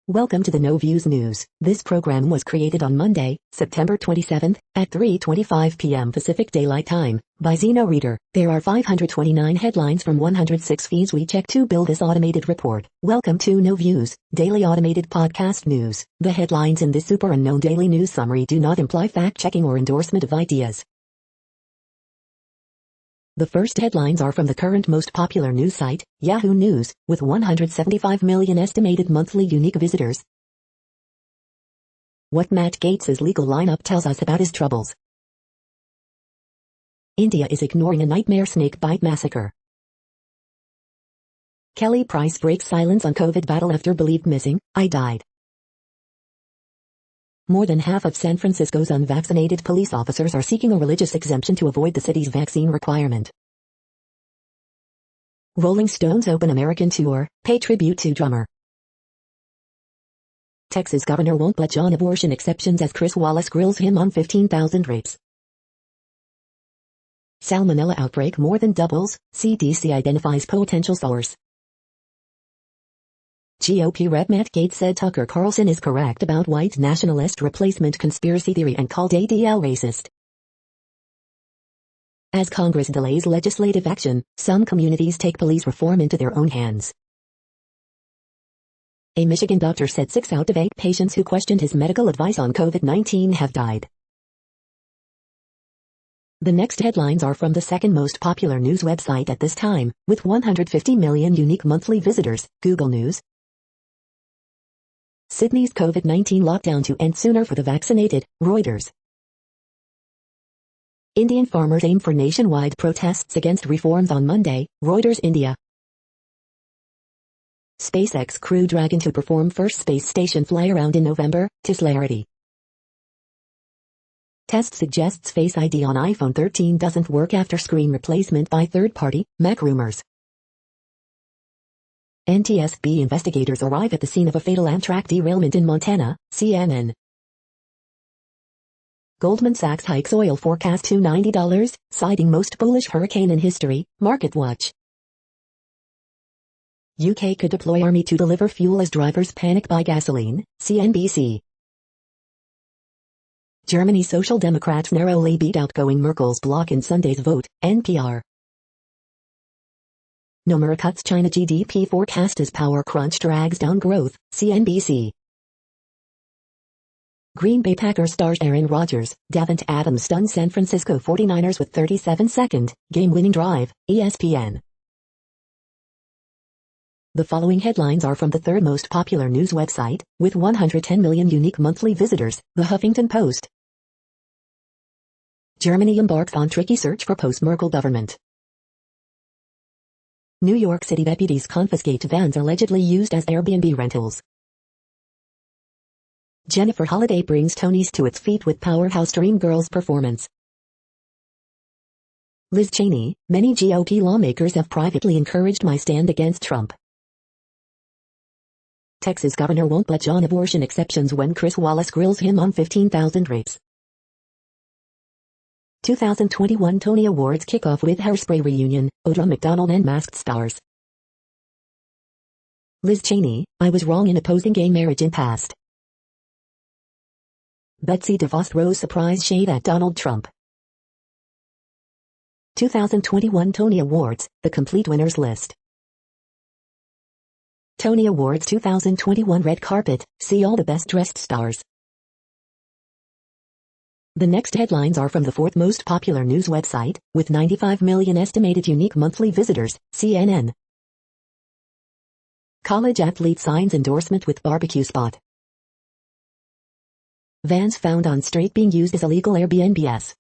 Welcome to the No Views News. This program was created on Monday, September 27th, at 3:25 p.m. Pacific Daylight Time, by Zeno Reader. There are 529 headlines from 106 feeds we check to build this automated report. Welcome to No Views, daily automated podcast news. The headlines in this super unknown daily news summary do not imply fact-checking or endorsement of ideas. The first headlines are from the current most popular news site, Yahoo News, with 175 million estimated monthly unique visitors. What Matt Gaetz's legal lineup tells us about his troubles. India is ignoring a nightmare snake bite massacre. Kelly Price breaks silence on COVID battle after believed missing, I died. More than half of San Francisco's unvaccinated police officers are seeking a religious exemption to avoid the city's vaccine requirement. Rolling Stones open American tour, pay tribute to drummer. Texas governor won't budge on abortion exceptions as Chris Wallace grills him on 15,000 rapes. Salmonella outbreak more than doubles, CDC identifies potential source. GOP Rep Matt Gaetz said Tucker Carlson is correct about white nationalist replacement conspiracy theory and called ADL racist. As Congress delays legislative action, some communities take police reform into their own hands. A Michigan doctor said 6 out of 8 patients who questioned his medical advice on COVID-19 have died. The next headlines are from the second most popular news website at this time, with 150 million unique monthly visitors, Google News. Sydney's COVID-19 lockdown to end sooner for the vaccinated, Reuters. Indian farmers aim for nationwide protests against reforms on Monday, Reuters India. SpaceX Crew Dragon to perform first space station fly-around in November, Tislarity. Test suggests Face ID on iPhone 13 doesn't work after screen replacement by third-party, Mac rumors. NTSB investigators arrive at the scene of a fatal Amtrak derailment in Montana, CNN. Goldman Sachs hikes oil forecast to $90, citing most bullish hurricane in history, MarketWatch. UK could deploy army to deliver fuel as drivers panic buy gasoline, CNBC. Germany's Social Democrats narrowly beat outgoing Merkel's bloc in Sunday's vote, NPR. Nomura cuts China GDP forecast as power crunch drags down growth, CNBC. Green Bay Packers stars Aaron Rodgers, Davante Adams stuns San Francisco 49ers with 37-second, game-winning drive, ESPN. The following headlines are from the third most popular news website, with 110 million unique monthly visitors, The Huffington Post. Germany embarks on tricky search for post-Merkel government. New York City deputies confiscate vans allegedly used as Airbnb rentals. Jennifer Holliday brings Tonys to its feet with powerhouse Dreamgirls performance. Liz Cheney, many GOP lawmakers have privately encouraged my stand against Trump. Texas governor won't budge on abortion exceptions when Chris Wallace grills him on 15,000 rapes. 2021 Tony Awards kickoff with Hairspray reunion, Audra McDonald and masked stars. Liz Cheney, I was wrong in opposing gay marriage in past. Betsy DeVos throws surprise shade at Donald Trump. 2021 Tony Awards, the complete winners list. Tony Awards 2021 red carpet, see all the best dressed stars. The next headlines are from the fourth most popular news website, with 95 million estimated unique monthly visitors, CNN. College athlete signs endorsement with barbecue spot. Vans found on street being used as illegal Airbnbs.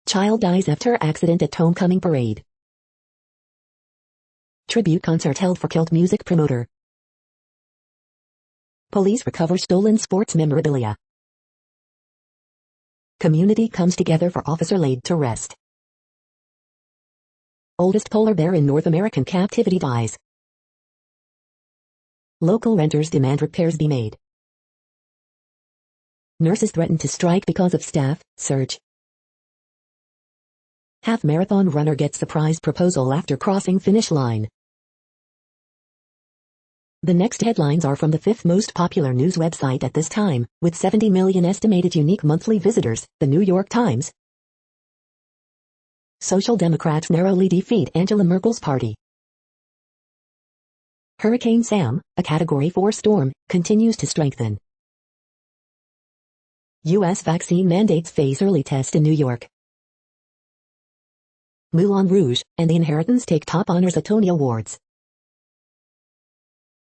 Child dies after accident at homecoming parade. Tribute concert held for killed music promoter. Police recover stolen sports memorabilia. Community comes together for officer laid to rest. Oldest polar bear in North American captivity dies. Local renters demand repairs be made. Nurses threaten to strike because of staff surge. Half-marathon runner gets surprise proposal after crossing finish line. The next headlines are from the fifth most popular news website at this time, with 70 million estimated unique monthly visitors, the New York Times. Social Democrats narrowly defeat Angela Merkel's party. Hurricane Sam, a Category 4 storm, continues to strengthen. U.S. vaccine mandates face early test in New York. Moulin Rouge and The Inheritance take top honors at Tony Awards.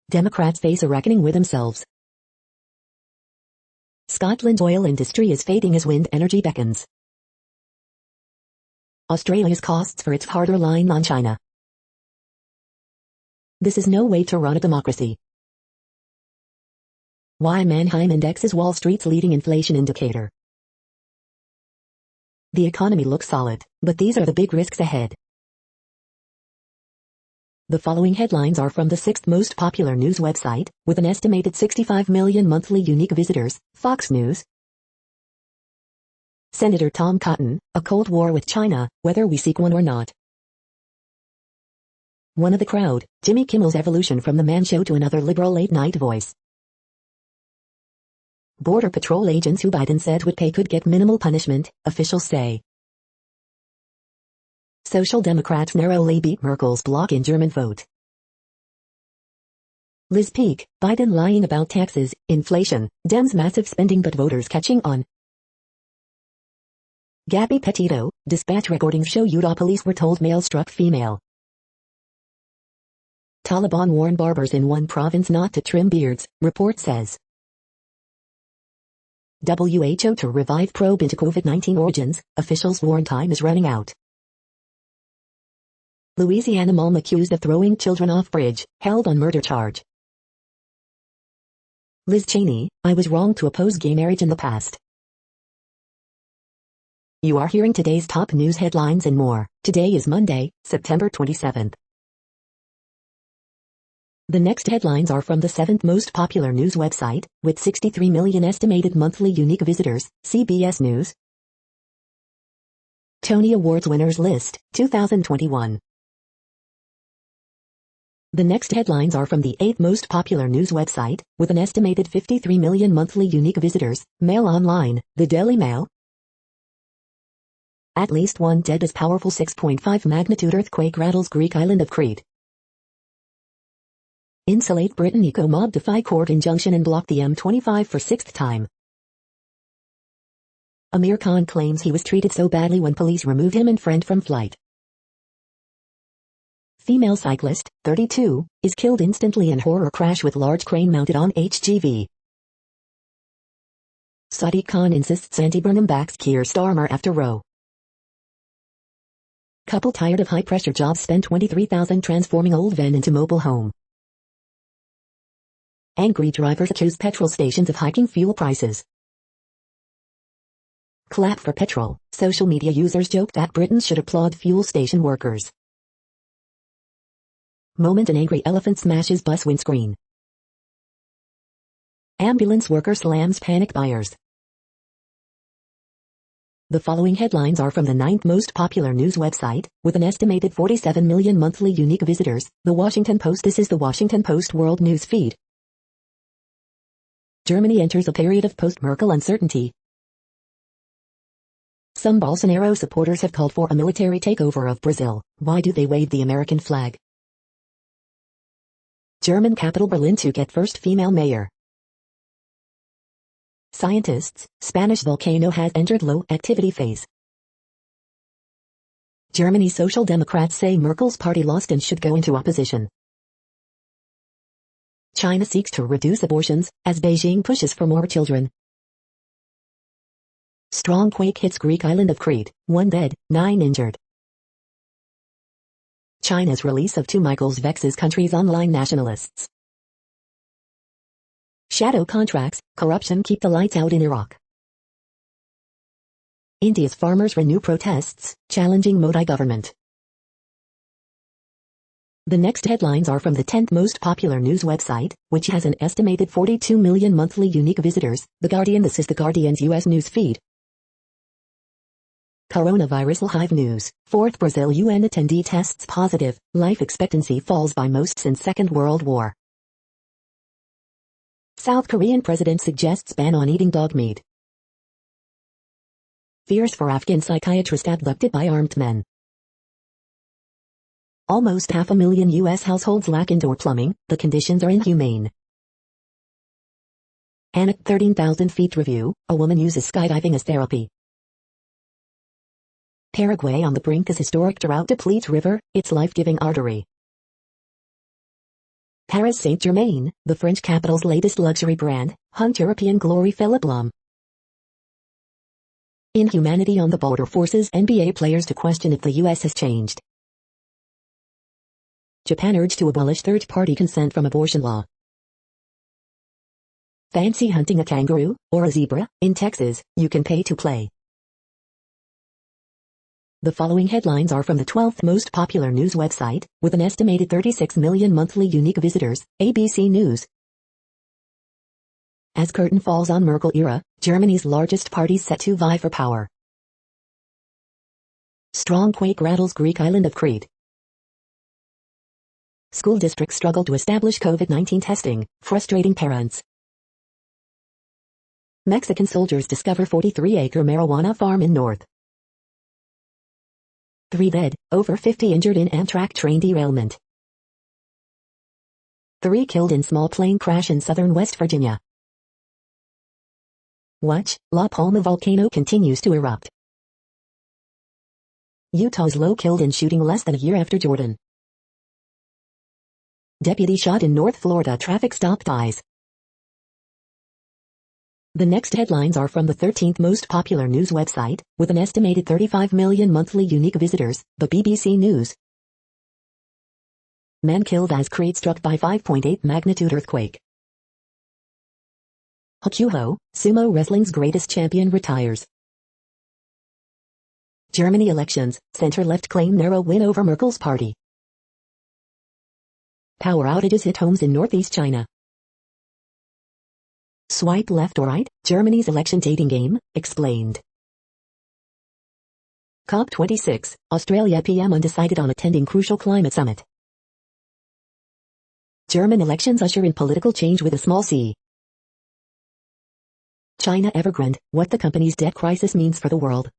Democrats face a reckoning with themselves. Scotland's oil industry is fading as wind energy beckons. Australia's costs for its harder line on China. This is no way to run a democracy. Why Mannheim Index is Wall Street's leading inflation indicator. The economy looks solid, but these are the big risks ahead. The following headlines are from the sixth most popular news website, with an estimated 65 million monthly unique visitors, Fox News. Senator Tom Cotton, a Cold War with China, whether we seek one or not. One of the crowd, Jimmy Kimmel's evolution from the man show to another liberal late-night voice. Border Patrol agents who Biden said would pay could get minimal punishment, officials say. Social Democrats narrowly beat Merkel's bloc in German vote. Liz Peek, Biden lying about taxes, inflation, Dems massive spending but voters catching on. Gabby Petito, dispatch recordings show Utah police were told male struck female. Taliban warn barbers in one province not to trim beards, report says. WHO to revive probe into COVID-19 origins, officials warn time is running out. Louisiana mom accused of throwing children off bridge, held on murder charge. Liz Cheney, I was wrong to oppose gay marriage in the past. You are hearing today's top news headlines and more. Today is Monday, September 27th. The next headlines are from the seventh most popular news website, with 63 million estimated monthly unique visitors, CBS News. Tony Awards winners list, 2021. The next headlines are from the eighth most popular news website, with an estimated 53 million monthly unique visitors, Mail Online, the Daily Mail. At least one dead as powerful 6.5 magnitude earthquake rattles Greek island of Crete. Insulate Britain eco-mob defy court injunction and block the M25 for sixth time. Amir Khan claims he was treated so badly when police removed him and friend from flight. Female cyclist, 32, is killed instantly in horror crash with large crane mounted on HGV. Sadiq Khan insists anti-Burnham backs Keir Starmer after Roe. Couple tired of high-pressure jobs spend $23,000 transforming old van into mobile home. Angry drivers accuse petrol stations of hiking fuel prices. Clap for petrol, social media users joked that Britons should applaud fuel station workers. Moment an angry elephant smashes bus windscreen. Ambulance worker slams panicked buyers. The following headlines are from the ninth most popular news website, with an estimated 47 million monthly unique visitors, The Washington Post. This is The Washington Post World News Feed. Germany enters a period of post-Merkel uncertainty. Some Bolsonaro supporters have called for a military takeover of Brazil. Why do they wave the American flag? German capital Berlin to get first female mayor. Scientists, Spanish volcano has entered low activity phase. Germany's Social Democrats say Merkel's party lost and should go into opposition. China seeks to reduce abortions, as Beijing pushes for more children. Strong quake hits Greek island of Crete, 1 dead, 9 injured. China's release of 2 Michaels vexes country's online nationalists. Shadow contracts, corruption keep the lights out in Iraq. India's farmers renew protests, challenging Modi government. The next headlines are from the 10th most popular news website, which has an estimated 42 million monthly unique visitors, The Guardian. This is The Guardian's U.S. news feed. Coronavirus Hive News. Fourth Brazil UN attendee tests positive. Life expectancy falls by most since Second World War. South Korean president suggests ban on eating dog meat. Fears for Afghan psychiatrist abducted by armed men. Almost 500,000 U.S. households lack indoor plumbing, the conditions are inhumane. And at 13,000 feet review, a woman uses skydiving as therapy. Paraguay on the brink as historic drought depletes river, its life-giving artery. Paris Saint-Germain, the French capital's latest luxury brand, hunt European glory Philipp Lahm. Inhumanity on the border forces NBA players to question if the U.S. has changed. Japan urged to abolish third-party consent from abortion law. Fancy hunting a kangaroo, or a zebra, in Texas, you can pay to play. The following headlines are from the 12th most popular news website, with an estimated 36 million monthly unique visitors, ABC News. As curtain falls on Merkel era, Germany's largest parties set to vie for power. Strong quake rattles Greek island of Crete. School districts struggle to establish COVID-19 testing, frustrating parents. Mexican soldiers discover 43-acre marijuana farm in North. 3 dead, over 50 injured in Amtrak train derailment. 3 killed in small plane crash in southern West Virginia. Watch, La Palma volcano continues to erupt. Utah's low killed in shooting less than a year after Jordan. Deputy shot in North Florida traffic stop dies. The next headlines are from the 13th most popular news website, with an estimated 35 million monthly unique visitors, the BBC News. Man killed as Crete struck by 5.8 magnitude earthquake. Hakuho, sumo wrestling's greatest champion retires. Germany elections, center-left claim narrow win over Merkel's party. Power outages hit homes in northeast China. Swipe left or right, Germany's election dating game, explained. COP26, Australia PM undecided on attending crucial climate summit. German elections usher in political change with a small c. China Evergrande, what the company's debt crisis means for the world.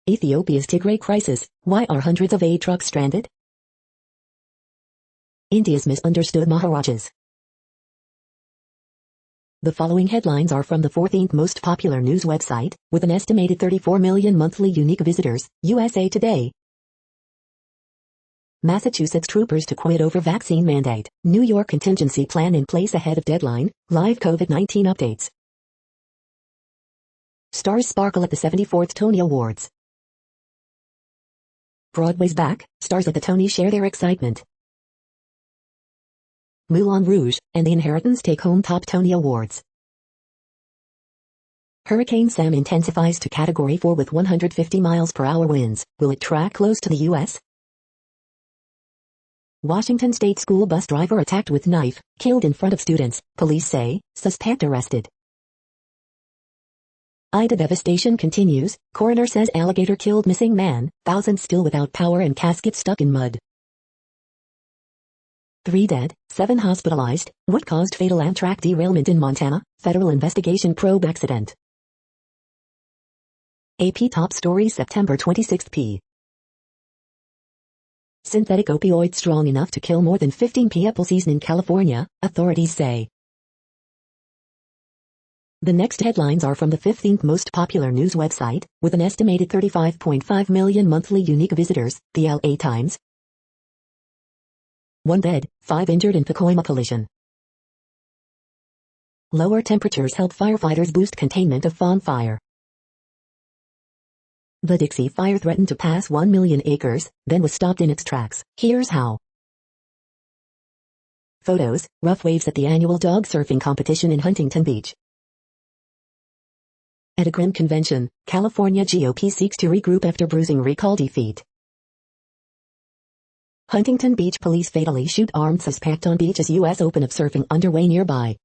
Ethiopia's Tigray crisis, why are hundreds of aid trucks stranded? India's misunderstood Maharajas. The following headlines are from the 14th most popular news website, with an estimated 34 million monthly unique visitors, USA Today. Massachusetts troopers to quit over vaccine mandate, New York contingency plan in place ahead of deadline, live COVID-19 updates. Stars sparkle at the 74th Tony Awards. Broadway's back, stars at the Tony share their excitement. Moulin Rouge and The Inheritance take home top Tony Awards. Hurricane Sam intensifies to Category 4 with 150 miles per hour winds. Will it track close to the U.S.? Washington State school bus driver attacked with knife, killed in front of students, police say, suspect arrested. Ida devastation continues, coroner says alligator killed missing man, thousands still without power and casket stuck in mud. 3 dead, 7 hospitalized, what caused fatal Amtrak derailment in Montana? Federal investigation probe accident. AP top story September 26 p. Synthetic opioid strong enough to kill more than 15 people season in California, authorities say. The next headlines are from the 15th most popular news website, with an estimated 35.5 million monthly unique visitors, the LA Times. 1 dead, 5 injured in Pacoima collision. Lower temperatures help firefighters boost containment of fawn fire. The Dixie Fire threatened to pass 1 million acres, then was stopped in its tracks. Here's how. Photos, rough waves at the annual dog surfing competition in Huntington Beach. At a grim convention, California GOP seeks to regroup after bruising recall defeat. Huntington Beach police fatally shoot armed suspect on beach as U.S. Open of surfing underway nearby.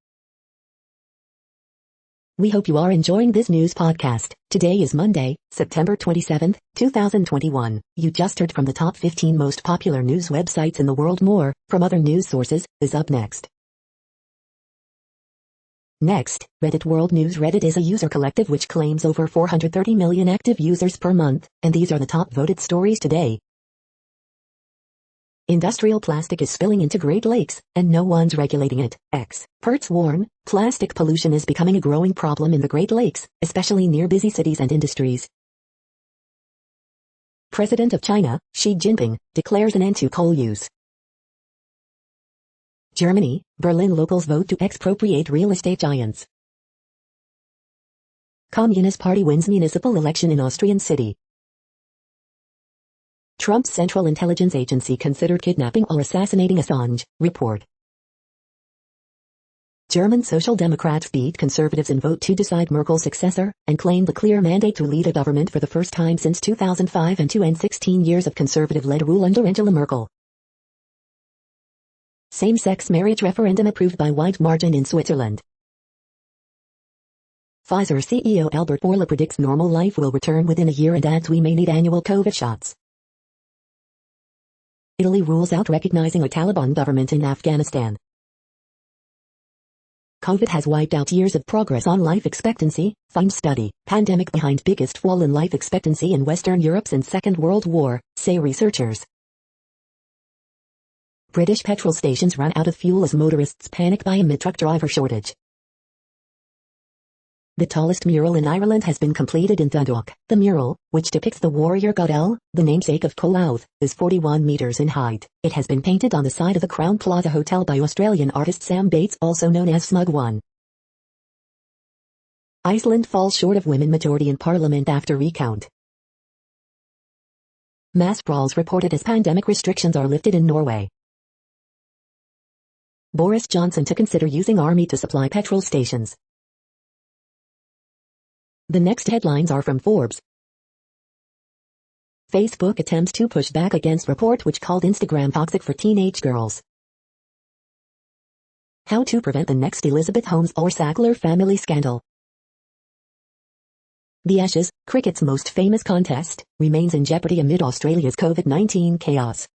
We hope you are enjoying this news podcast. Today is Monday, September 27, 2021. You just heard from the top 15 most popular news websites in the world. More from other news sources is up next. Next, Reddit World News. Reddit is a user collective which claims over 430 million active users per month, and these are the top voted stories today. Industrial plastic is spilling into Great Lakes, and no one's regulating it. Experts warn, plastic pollution is becoming a growing problem in the Great Lakes, especially near busy cities and industries. President of China, Xi Jinping, declares an end to coal use. Germany, Berlin locals vote to expropriate real estate giants. Communist Party wins municipal election in Austrian city. Trump's Central Intelligence Agency considered kidnapping or assassinating Assange, report. German Social Democrats beat conservatives in vote to decide Merkel's successor, and claim the clear mandate to lead a government for the first time since 2005 and to end 16 years of conservative-led rule under Angela Merkel. Same-sex marriage referendum approved by wide margin in Switzerland. Pfizer CEO Albert Bourla predicts normal life will return within a year and adds we may need annual COVID shots. Italy rules out recognizing a Taliban government in Afghanistan. COVID has wiped out years of progress on life expectancy, finds study. Pandemic behind biggest fall in life expectancy in Western Europe since Second World War, say researchers. British petrol stations run out of fuel as motorists panic by amid truck driver shortage. The tallest mural in Ireland has been completed in Dundalk. The mural, which depicts the warrior god El, the namesake of Cólauth, is 41 meters in height. It has been painted on the side of the Crown Plaza Hotel by Australian artist Sam Bates, also known as Smug One. Iceland falls short of women majority in parliament after recount. Mass brawls reported as pandemic restrictions are lifted in Norway. Boris Johnson to consider using army to supply petrol stations. The next headlines are from Forbes. Facebook attempts to push back against report which called Instagram toxic for teenage girls. How to prevent the next Elizabeth Holmes or Sackler family scandal. The Ashes, cricket's most famous contest, remains in jeopardy amid Australia's COVID-19 chaos.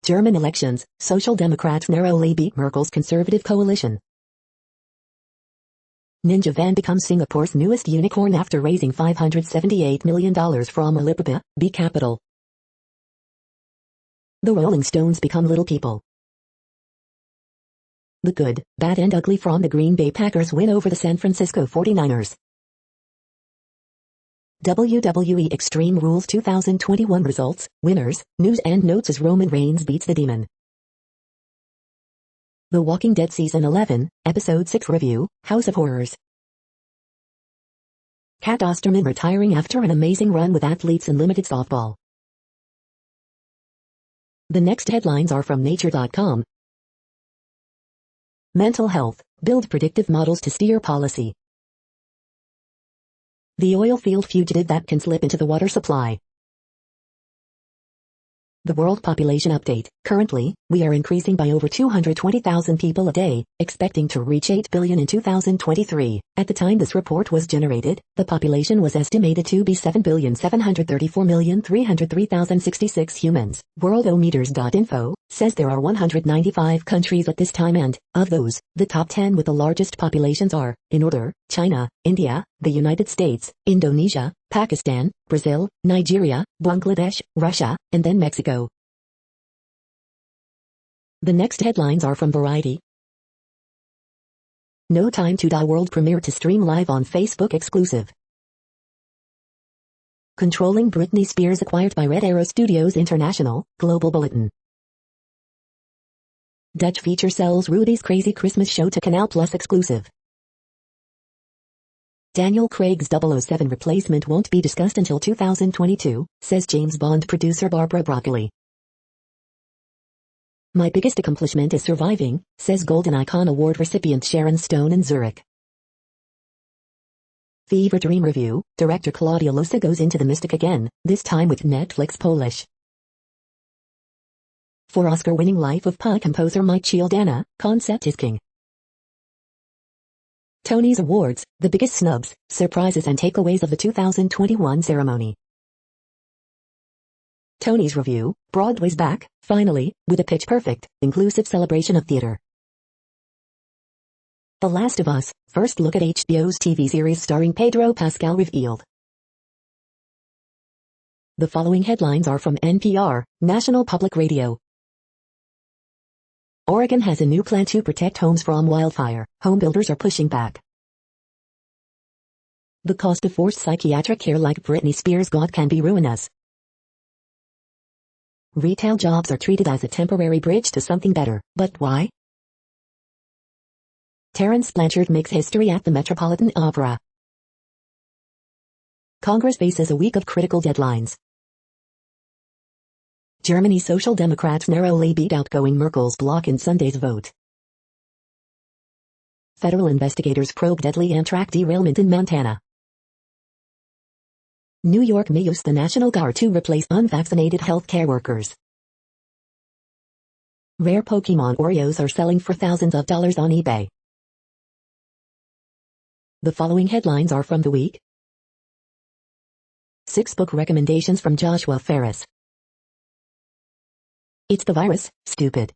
German elections, Social Democrats narrowly beat Merkel's Conservative coalition. Ninja Van becomes Singapore's newest unicorn after raising $578 million from Alibaba, B Capital. The Rolling Stones become Little People. The good, bad and ugly from the Green Bay Packers win over the San Francisco 49ers. WWE Extreme Rules 2021 results, winners, news and notes as Roman Reigns beats the Demon. The Walking Dead Season 11, Episode 6 Review, House of Horrors. Kat Osterman retiring after an amazing run with athletes in limited softball. The next headlines are from Nature.com. Mental health, build predictive models to steer policy. The oil field fugitive that can slip into the water supply. The World Population Update. Currently, we are increasing by over 220,000 people a day, expecting to reach 8 billion in 2023. At the time this report was generated, the population was estimated to be 7,734,303,066 humans. Worldometers.info says there are 195 countries at this time and, of those, the top 10 with the largest populations are, in order, China, India, the United States, Indonesia, Pakistan, Brazil, Nigeria, Bangladesh, Russia, and then Mexico. The next headlines are from Variety. No Time to Die world premiere to stream live on Facebook exclusive. Controlling Britney Spears acquired by Red Arrow Studios International, Global Bulletin. Dutch feature sells Rudy's Crazy Christmas Show to Canal Plus exclusive. Daniel Craig's 007 replacement won't be discussed until 2022, says James Bond producer Barbara Broccoli. My biggest accomplishment is surviving, says Golden Icon Award recipient Sharon Stone in Zurich. Fever Dream Review, director Claudia Losa goes into the mystic again, this time with Netflix Polish. For Oscar-winning Life of Pi composer Mike Cialdana, concept is king. Tony's Awards, the biggest snubs, surprises and takeaways of the 2021 ceremony. Tony's Review, Broadway's back, finally, with a pitch-perfect, inclusive celebration of theater. The Last of Us, first look at HBO's TV series starring Pedro Pascal revealed. The following headlines are from NPR, National Public Radio. Oregon has a new plan to protect homes from wildfire. Home builders are pushing back. The cost of forced psychiatric care like Britney Spears got can be ruinous. Retail jobs are treated as a temporary bridge to something better, but why? Terence Blanchard makes history at the Metropolitan Opera. Congress faces a week of critical deadlines. Germany's Social Democrats narrowly beat outgoing Merkel's bloc in Sunday's vote. Federal investigators probe deadly Amtrak derailment in Montana. New York may use the National Guard to replace unvaccinated healthcare workers. Rare Pokemon Oreos are selling for thousands of dollars on eBay. The following headlines are from The Week. 6 book recommendations from Joshua Ferris. It's the virus, stupid.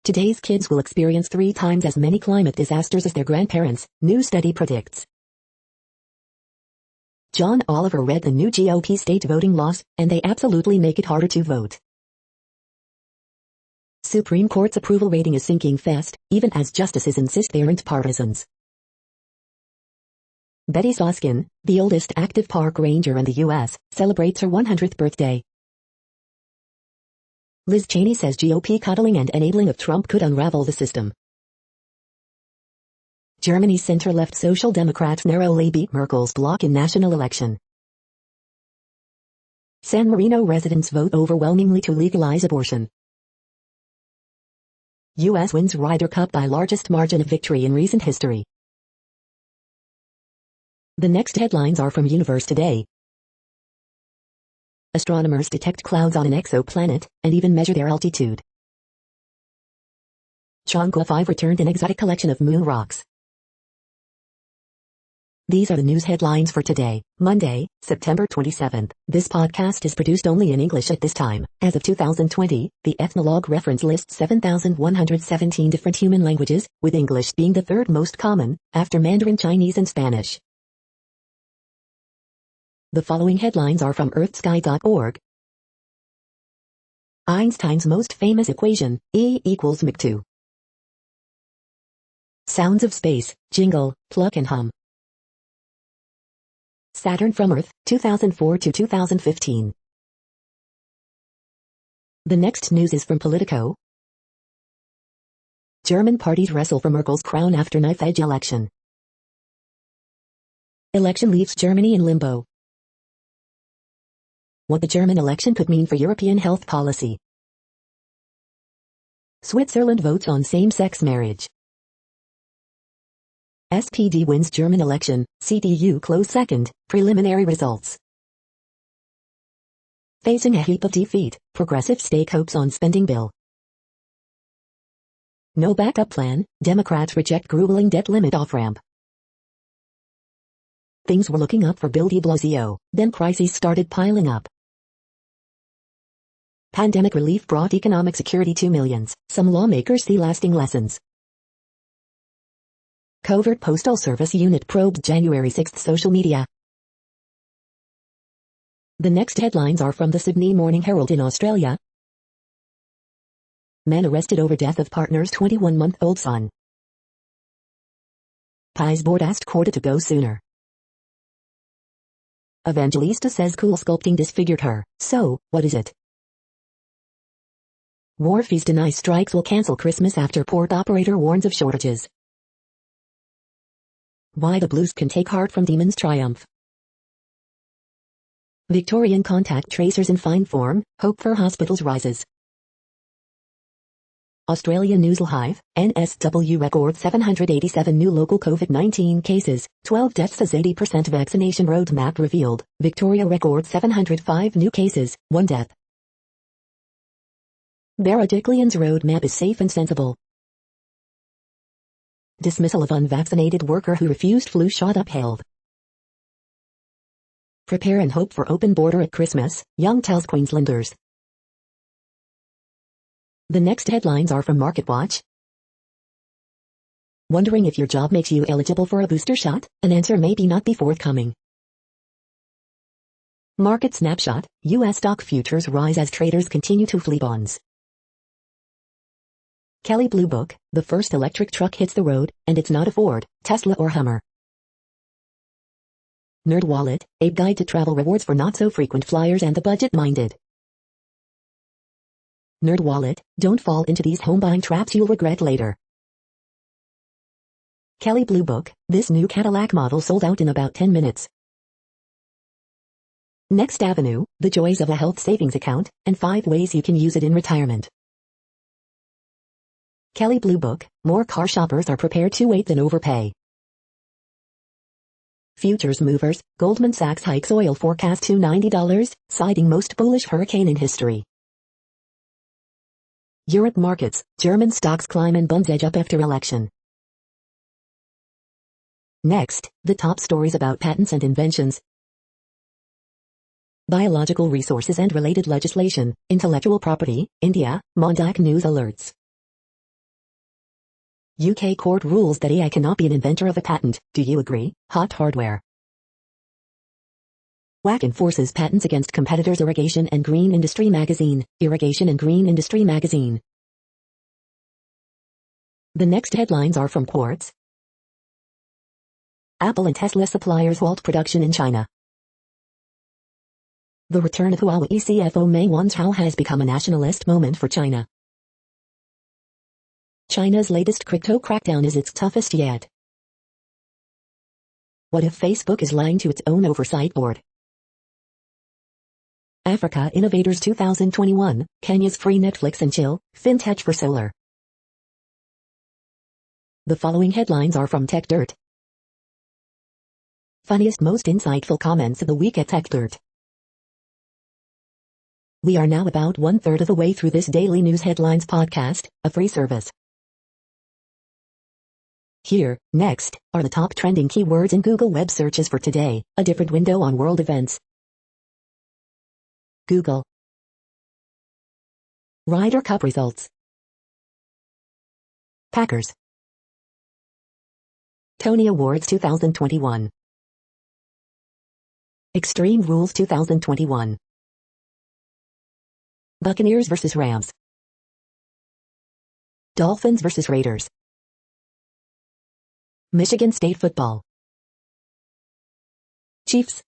Today's kids will experience 3 times as many climate disasters as their grandparents, new study predicts. John Oliver read the new GOP state voting laws, and they absolutely make it harder to vote. Supreme Court's approval rating is sinking fast, even as justices insist they aren't partisans. Betty Soskin, the oldest active park ranger in the U.S., celebrates her 100th birthday. Liz Cheney says GOP coddling and enabling of Trump could unravel the system. Germany's center-left Social Democrats narrowly beat Merkel's bloc in national election. San Marino residents vote overwhelmingly to legalize abortion. U.S. wins Ryder Cup by largest margin of victory in recent history. The next headlines are from Universe Today. Astronomers detect clouds on an exoplanet, and even measure their altitude. Chang'e 5 returned an exotic collection of moon rocks. These are the news headlines for today, Monday, September 27th. This podcast is produced only in English at this time. As of 2020, the Ethnologue reference lists 7,117 different human languages, with English being the 3rd most common, after Mandarin Chinese and Spanish. The following headlines are from earthsky.org. Einstein's most famous equation, E equals mc2. Sounds of Space, Jingle, Pluck and Hum. Saturn from Earth, 2004 to 2015. The next news is from Politico. German parties wrestle for Merkel's crown after knife-edge election. Election leaves Germany in limbo. What the German election could mean for European health policy. Switzerland votes on same-sex marriage. SPD wins German election, CDU close second, preliminary results. Facing a heap of defeat, progressive stake hopes on spending bill. No backup plan, Democrats reject grueling debt limit off-ramp. Things were looking up for Bill de Blasio, then crises started piling up. Pandemic relief brought economic security to millions, some lawmakers see lasting lessons. Covert Postal Service unit probed January 6 social media. The next headlines are from the Sydney Morning Herald in Australia. Man arrested over death of partner's 21-month-old son. Pies board asked Corda to go sooner. Evangelista says cool sculpting disfigured her, so, what is it? Wharfies deny strikes will cancel Christmas after port operator warns of shortages. Why the Blues can take heart from Demons triumph. Victorian contact tracers in fine form, hope for hospitals rises. Australian Newsel Hive, NSW records 787 new local COVID-19 cases, 12 deaths as 80% vaccination roadmap revealed. Victoria records 705 new cases, 1 death. Berejiklian's roadmap is safe and sensible. Dismissal of unvaccinated worker who refused flu shot upheld. Prepare and hope for open border at Christmas, Young tells Queenslanders. The next headlines are from MarketWatch. Wondering if your job makes you eligible for a booster shot? An answer may be not be forthcoming. Market snapshot, U.S. stock futures rise as traders continue to flee bonds. Kelley Blue Book, the first electric truck hits the road, and it's not a Ford, Tesla or Hummer. NerdWallet, a guide to travel rewards for not-so-frequent flyers and the budget-minded. NerdWallet, don't fall into these home-buying traps you'll regret later. Kelley Blue Book, this new Cadillac model sold out in about 10 minutes. Next Avenue, the joys of a health savings account, and 5 ways you can use it in retirement. Kelley Blue Book, more car shoppers are prepared to wait than overpay. Futures movers, Goldman Sachs hikes oil forecast to $90, citing most bullish hurricane in history. Europe markets, German stocks climb and bonds edge up after election. Next, the top stories about patents and inventions. Biological resources and related legislation, intellectual property, India, Mondak News alerts. UK court rules that AI cannot be an inventor of a patent, do you agree? Hot hardware. WAC enforces patents against competitors. Irrigation and Green Industry Magazine, Irrigation and Green Industry Magazine. The next headlines are from Quartz. Apple and Tesla suppliers halt production in China. The return of Huawei CFO Meng Wanzhou has become a nationalist moment for China. China's latest crypto crackdown is its toughest yet. What if Facebook is lying to its own oversight board? Africa Innovators 2021, Kenya's free Netflix and chill, fintech for solar. The following headlines are from Tech Dirt. Funniest most insightful comments of the week at Tech Dirt. We are now about 1/3 of the way through this daily news headlines podcast, a free service. Here, next, are the top trending keywords in Google web searches for today, a different window on world events. Google. Ryder Cup results. Packers. Tony Awards 2021. Extreme Rules 2021. Buccaneers vs. Rams. Dolphins vs. Raiders. Michigan State football. Chiefs.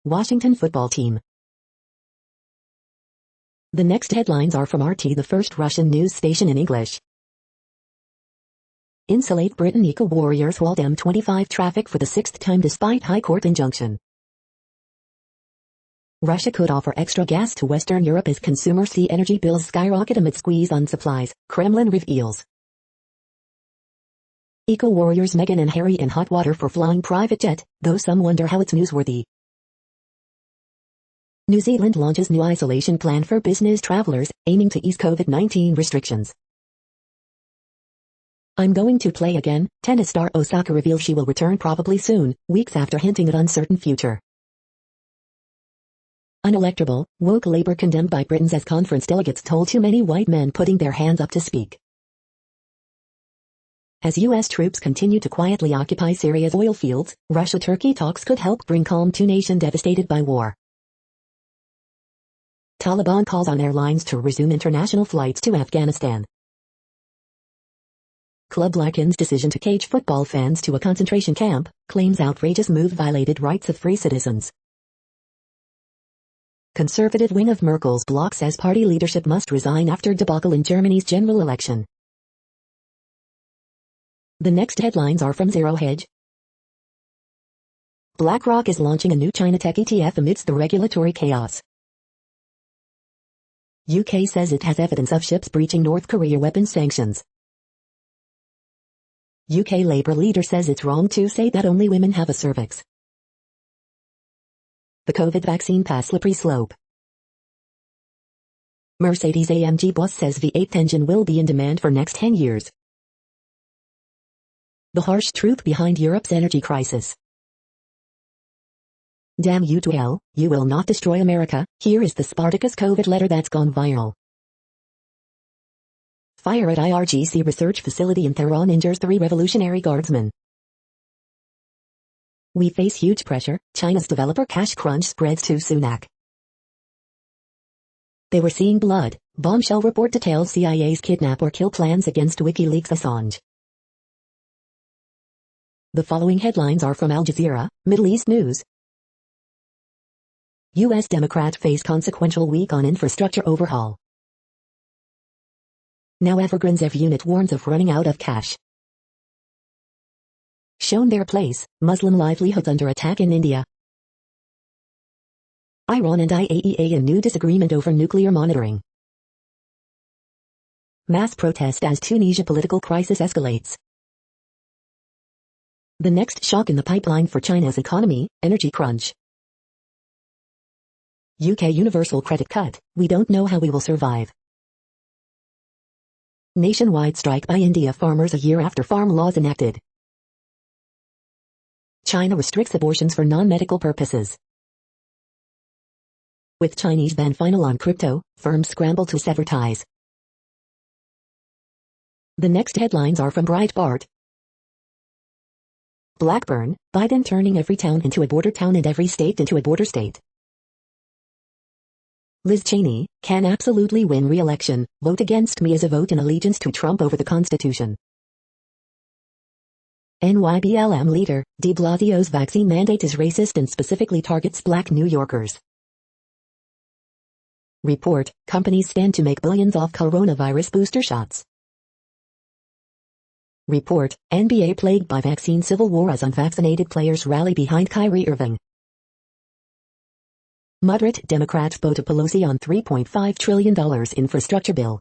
Washington football team. The next headlines are from RT, the first Russian news station in English. Insulate Britain eco-warriors halt M25 traffic for the 6th time despite High Court injunction. Russia could offer extra gas to Western Europe as consumers see energy bills skyrocket amid squeeze on supplies, Kremlin reveals. Eco-warriors Meghan and Harry in hot water for flying private jet, though some wonder how it's newsworthy. New Zealand launches new isolation plan for business travelers, aiming to ease COVID-19 restrictions. I'm going to play again, tennis star Osaka reveals she will return probably soon, weeks after hinting at uncertain future. Unelectable, woke Labour condemned by Britons as conference delegates told too many white men putting their hands up to speak. As U.S. troops continue to quietly occupy Syria's oil fields, Russia-Turkey talks could help bring calm to nation devastated by war. Taliban calls on airlines to resume international flights to Afghanistan. Club likens decision to cage football fans to a concentration camp, claims outrageous move violated rights of free citizens. Conservative wing of Merkel's bloc says party leadership must resign after debacle in Germany's general election. The next headlines are from Zero Hedge. BlackRock is launching a new China tech ETF amidst the regulatory chaos. UK says it has evidence of ships breaching North Korea weapons sanctions. UK Labour leader says it's wrong to say that only women have a cervix. The COVID vaccine pass slippery slope. Mercedes-AMG boss says V8 engine will be in demand for next 10 years. The harsh truth behind Europe's energy crisis. Damn you to hell, you will not destroy America. Here is the Spartacus COVID letter that's gone viral. Fire at IRGC research facility in Tehran injures 3 Revolutionary Guardsmen. We face huge pressure, China's developer cash crunch spreads to Sunak. They were seeing blood, bombshell report details CIA's kidnap or kill plans against WikiLeaks Assange. The following headlines are from Al Jazeera, Middle East News. U.S. Democrat face consequential week on infrastructure overhaul. Now Evergreen's EV unit warns of running out of cash. Shown their place, Muslim livelihoods under attack in India. Iran and IAEA in new disagreement over nuclear monitoring. Mass protest as Tunisia political crisis escalates. The next shock in the pipeline for China's economy, energy crunch. UK universal credit cut, we don't know how we will survive. Nationwide strike by India farmers a year after farm laws enacted. China restricts abortions for non-medical purposes. With Chinese ban final on crypto, firms scramble to sever ties. The next headlines are from Breitbart. Blackburn, Biden turning every town into a border town and every state into a border state. Liz Cheney, can absolutely win re-election, vote against me as a vote in allegiance to Trump over the Constitution. NYBLM leader, de Blasio's vaccine mandate is racist and specifically targets black New Yorkers. Report, companies stand to make billions off coronavirus booster shots. Report, NBA plagued by vaccine civil war as unvaccinated players rally behind Kyrie Irving. Moderate Democrats vote to Pelosi on $3.5 trillion infrastructure bill.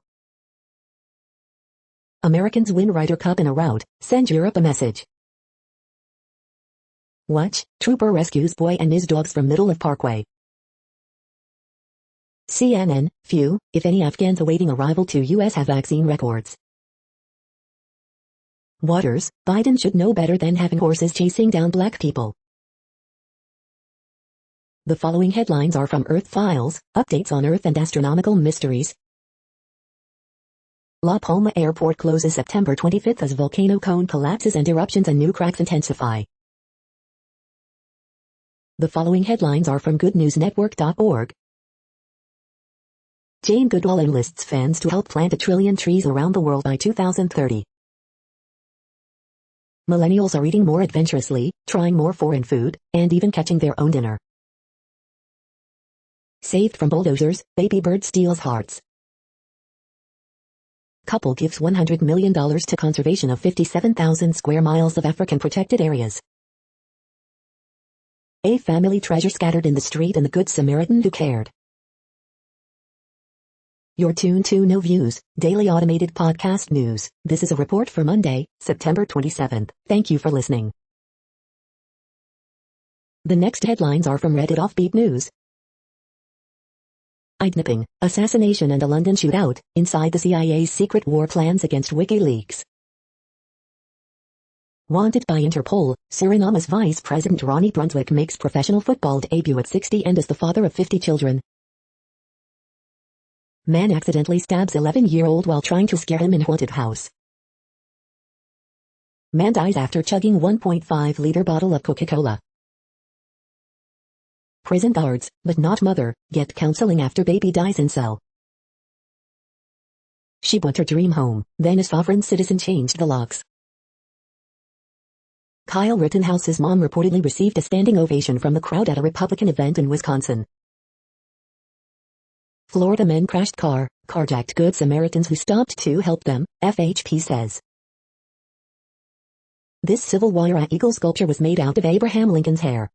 Americans win Ryder Cup in a rout, send Europe a message. Watch, trooper rescues boy and his dogs from middle of parkway. CNN, few, if any Afghans awaiting arrival to U.S. have vaccine records. Waters, Biden should know better than having horses chasing down black people. The following headlines are from Earth Files, updates on Earth and astronomical mysteries. La Palma Airport closes September 25 as volcano cone collapses and eruptions and new cracks intensify. The following headlines are from goodnewsnetwork.org. Jane Goodall enlists fans to help plant 1 trillion trees around the world by 2030. Millennials are eating more adventurously, trying more foreign food, and even catching their own dinner. Saved from bulldozers, baby bird steals hearts. Couple gives $100 million to conservation of 57,000 square miles of African protected areas. A family treasure scattered in the street and the Good Samaritan who cared. You're tuned to No Views, daily automated podcast news. This is a report for Monday, September 27th. Thank you for listening. The next headlines are from Reddit Offbeat News. Kidnapping, assassination and a London shootout, inside the CIA's secret war plans against WikiLeaks. Wanted by Interpol, Surinama's Vice President Ronnie Brunswick makes professional football debut at 60 and is the father of 50 children. Man accidentally stabs 11-year-old while trying to scare him in haunted house. Man dies after chugging 1.5-liter bottle of Coca-Cola. Prison guards, but not mother, get counseling after baby dies in cell. She bought her dream home, then a sovereign citizen changed the locks. Kyle Rittenhouse's mom reportedly received a standing ovation from the crowd at a Republican event in Wisconsin. Florida men crashed car, carjacked Good Samaritans who stopped to help them, FHP says. This Civil War eagle sculpture was made out of Abraham Lincoln's hair.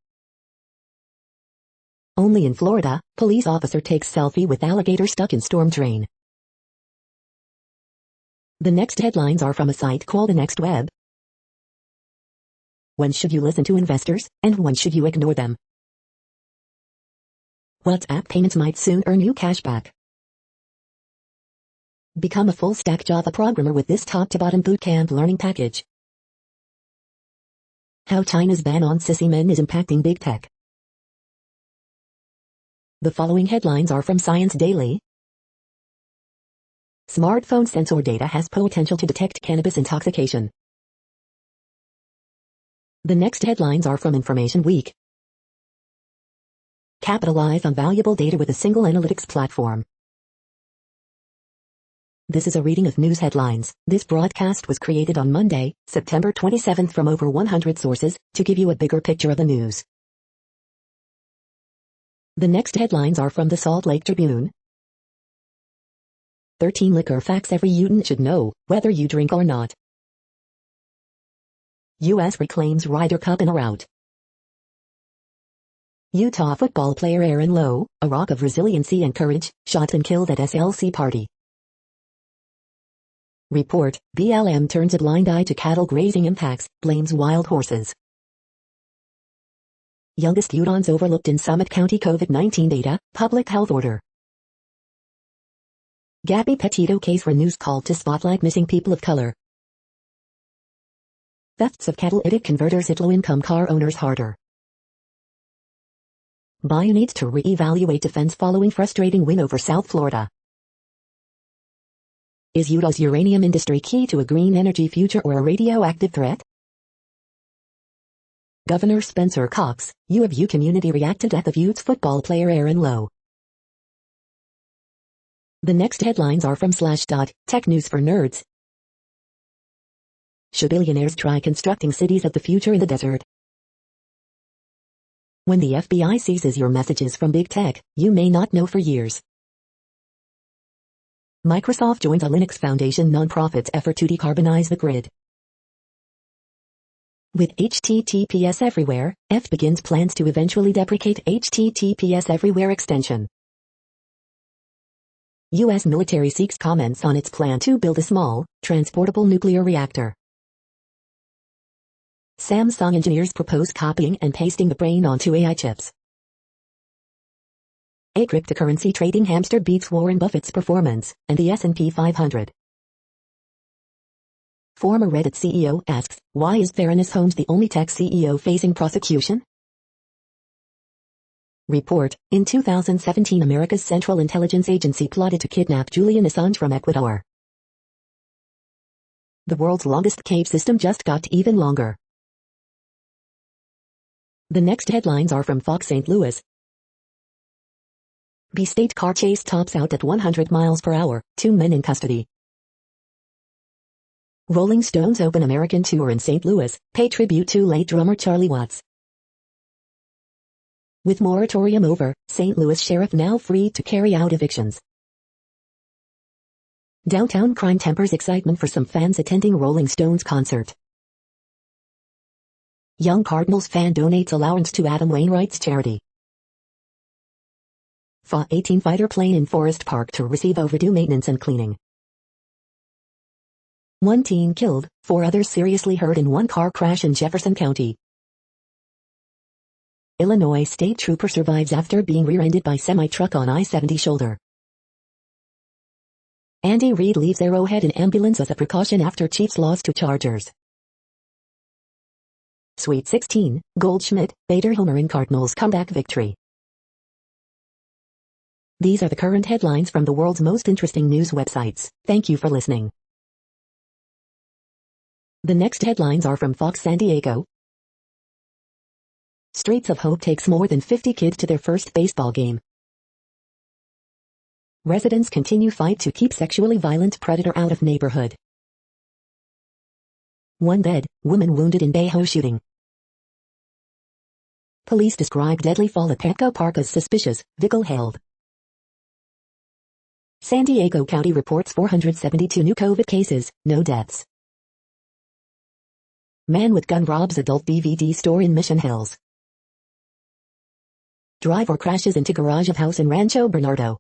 Only in Florida, police officer takes selfie with alligator stuck in storm drain. The next headlines are from a site called The Next Web. When should you listen to investors, and when should you ignore them? WhatsApp payments might soon earn you cash back. Become a full-stack Java programmer with this top-to-bottom bootcamp learning package. How China's ban on sissy men is impacting big tech. The following headlines are from Science Daily. Smartphone sensor data has potential to detect cannabis intoxication. The next headlines are from Information Week. Capitalize on valuable data with a single analytics platform. This is a reading of news headlines. This broadcast was created on Monday, September 27th from over 100 sources, to give you a bigger picture of the news. The next headlines are from the Salt Lake Tribune. 13 liquor facts every Utan should know, whether you drink or not. U.S. reclaims Ryder Cup in a rout. Utah football player Aaron Lowe, a rock of resiliency and courage, shot and killed at SLC party. Report, BLM turns a blind eye to cattle grazing impacts, blames wild horses. Youngest Utahns overlooked in Summit County COVID-19 data, public health order. Gabby Petito case renews call to spotlight missing people of color. Thefts of catalytic converters hit low-income car owners harder. Bayou needs to re-evaluate defense following frustrating win over South Florida. Is Utah's uranium industry key to a green energy future or a radioactive threat? Governor Spencer Cox, U of U community react to death of Utes football player Aaron Lowe. The next headlines are from Slashdot, Tech News for Nerds. Should billionaires try constructing cities of the future in the desert? When the FBI seizes your messages from big tech, you may not know for years. Microsoft joins a Linux Foundation nonprofit's effort to decarbonize the grid. With HTTPS Everywhere, F begins plans to eventually deprecate HTTPS Everywhere extension. U.S. military seeks comments on its plan to build a small, transportable nuclear reactor. Samsung engineers propose copying and pasting the brain onto AI chips. A cryptocurrency trading hamster beats Warren Buffett's performance, and the S&P 500. Former Reddit CEO asks, why is Theranos Holmes the only tech CEO facing prosecution? Report, in 2017 America's Central Intelligence Agency plotted to kidnap Julian Assange from Ecuador. The world's longest cave system just got even longer. The next headlines are from Fox St. Louis. B-State car chase tops out at 100 miles per hour, 2 men in custody. Rolling Stones open American tour in St. Louis, pay tribute to late drummer Charlie Watts. With moratorium over, St. Louis sheriff now free to carry out evictions. Downtown crime tempers excitement for some fans attending Rolling Stones concert. Young Cardinals fan donates allowance to Adam Wainwright's charity. FA-18 fighter plane in Forest Park to receive overdue maintenance and cleaning. 1 teen killed, 4 others seriously hurt in one car crash in Jefferson County. Illinois state trooper survives after being rear-ended by semi-truck on I-70 shoulder. Andy Reid leaves Arrowhead in ambulance as a precaution after Chiefs loss to Chargers. Sweet 16, Goldschmidt, Bader homer in Cardinals' comeback victory. These are the current headlines from the world's most interesting news websites. Thank you for listening. The next headlines are from Fox San Diego. Streets of Hope takes more than 50 kids to their first baseball game. Residents continue fight to keep sexually violent predator out of neighborhood. 1 dead, woman wounded in Bayho shooting. Police describe deadly fall at Petco Park as suspicious, vehicle hailed. San Diego County reports 472 new COVID cases, no deaths. Man with gun robs adult DVD store in Mission Hills. Driver crashes into garage of house in Rancho Bernardo.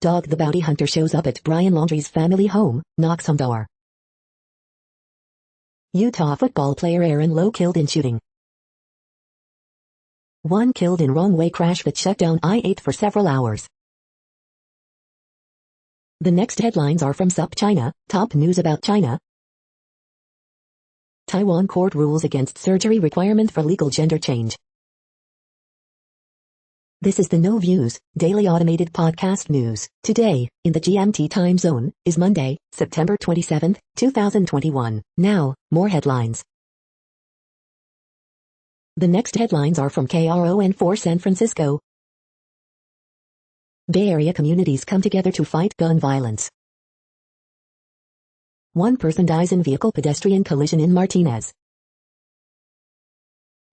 Dog the bounty hunter shows up at Brian Laundrie's family home, knocks on door. Utah football player Aaron Lowe killed in shooting. 1 killed in wrong way crash that shut down I-8 for several hours. The next headlines are from SUP China, top news about China. Taiwan court rules against surgery requirement for legal gender change. This is the No Views, daily automated podcast news. Today, in the GMT time zone, is Monday, September 27, 2021. Now, more headlines. The next headlines are from KRON4 San Francisco. Bay Area communities come together to fight gun violence. One person dies in vehicle-pedestrian collision in Martinez.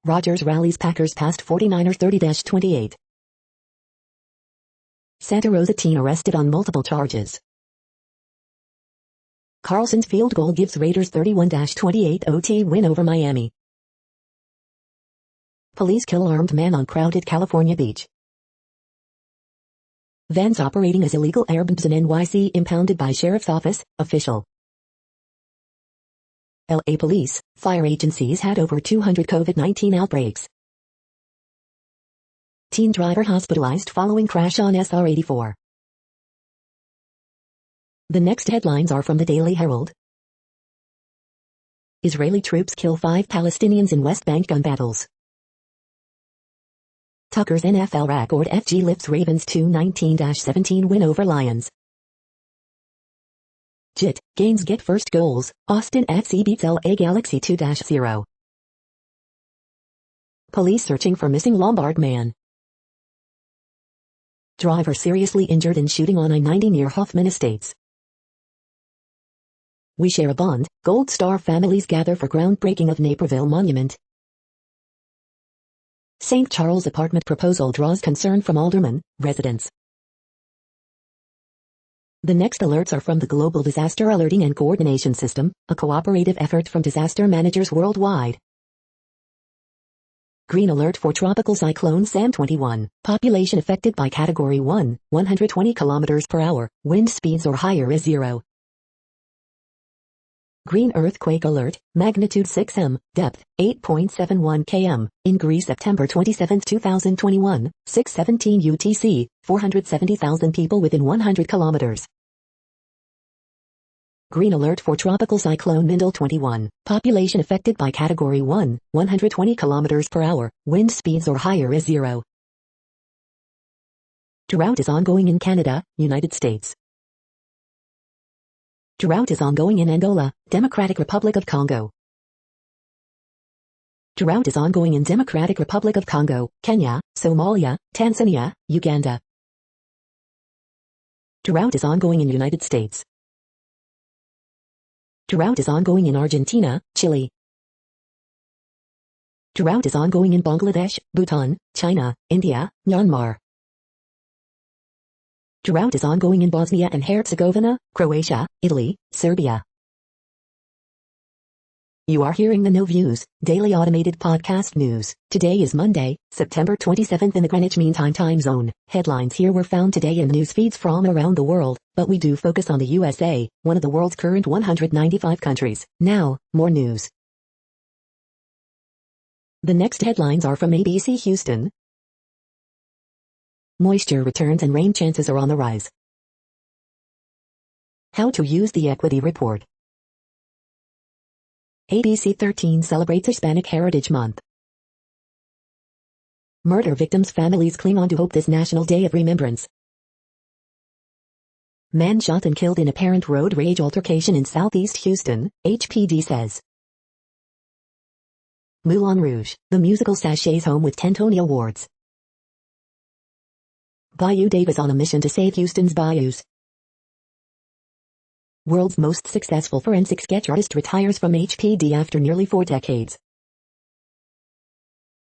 Rodgers rallies Packers past 49ers 30-28. Santa Rosa teen arrested on multiple charges. Carlson's field goal gives Raiders 31-28 OT win over Miami. Police kill armed man on crowded California beach. Vans operating as illegal airbnbs in NYC impounded by Sheriff's Office, official. LA police, fire agencies had over 200 COVID-19 outbreaks. Teen driver hospitalized following crash on SR-84. The next headlines are from the Daily Herald. Israeli troops kill 5 Palestinians in West Bank gun battles. Tucker's NFL record FG lifts Ravens 219-17 win over Lions. JIT, Gaines get first goals, Austin FC beats LA Galaxy 2-0. Police searching for missing Lombard man. Driver seriously injured in shooting on I-90 near Hoffman Estates. We share a bond, Gold Star families gather for groundbreaking of Naperville Monument. St. Charles apartment proposal draws concern from aldermen, residents. The next alerts are from the Global Disaster Alerting and Coordination System, a cooperative effort from disaster managers worldwide. Green alert for Tropical Cyclone Sam 21. Population affected by Category 1, 120 km per hour, wind speeds or higher is 0. Green earthquake alert, magnitude 6 m, depth, 8.71 km, in Greece September 27, 2021, 6:17 UTC, 470,000 people within 100 kilometers. Green alert for Tropical Cyclone Mindel 21. Population affected by Category 1, 120 km per hour, wind speeds or higher is 0. Drought is ongoing in Canada, United States. Drought is ongoing in Angola, Democratic Republic of Congo. Drought is ongoing in Democratic Republic of Congo, Kenya, Somalia, Tanzania, Uganda. Drought is ongoing in United States. Drought is ongoing in Argentina, Chile. Drought is ongoing in Bangladesh, Bhutan, China, India, Myanmar. Drought is ongoing in Bosnia and Herzegovina, Croatia, Italy, Serbia. You are hearing the No Views, daily automated podcast news. Today is Monday, September 27th in the Greenwich Mean Time zone. Headlines here were found today in news feeds from around the world, but we do focus on the USA, one of the world's current 195 countries. Now, more news. The next headlines are from ABC Houston. Moisture returns and rain chances are on the rise. How to use the equity report. ABC 13 celebrates Hispanic Heritage Month. Murder victims' families cling on to hope this National Day of Remembrance. Man shot and killed in apparent road rage altercation in Southeast Houston, HPD says. Moulin Rouge, the musical sachets home with 10 Tony Awards. Bayou Davis on a mission to save Houston's bayous. World's most successful forensic sketch artist retires from HPD after nearly 4 decades.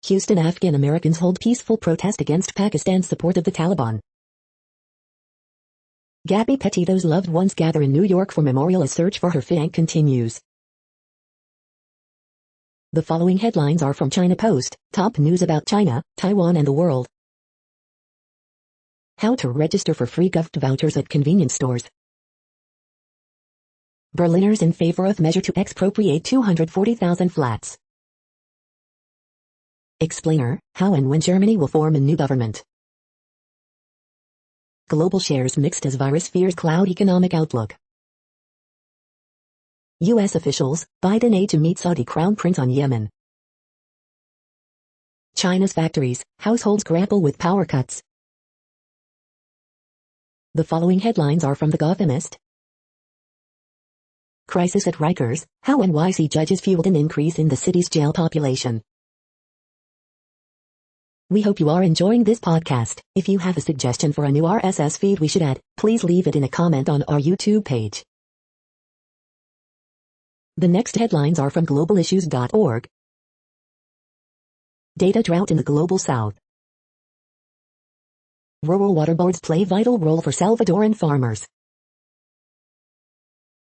Houston Afghan Americans hold peaceful protest against Pakistan's support of the Taliban. Gabby Petito's loved ones gather in New York for memorial as search for her FIANC continues. The following headlines are from China Post, top news about China, Taiwan and the world. How to register for free gift vouchers at convenience stores. Berliners in favor of measure to expropriate 240,000 flats. Explainer, how and when Germany will form a new government. Global shares mixed as virus fears cloud economic outlook. U.S. officials, Biden aide to meet Saudi crown prince on Yemen. China's factories, households grapple with power cuts. The following headlines are from The Gothamist. Crisis at Rikers, how NYC judges fueled an increase in the city's jail population. We hope you are enjoying this podcast. If you have a suggestion for a new RSS feed we should add, please leave it in a comment on our YouTube page. The next headlines are from globalissues.org. Data drought in the Global South. Rural water boards play vital role for Salvadoran farmers.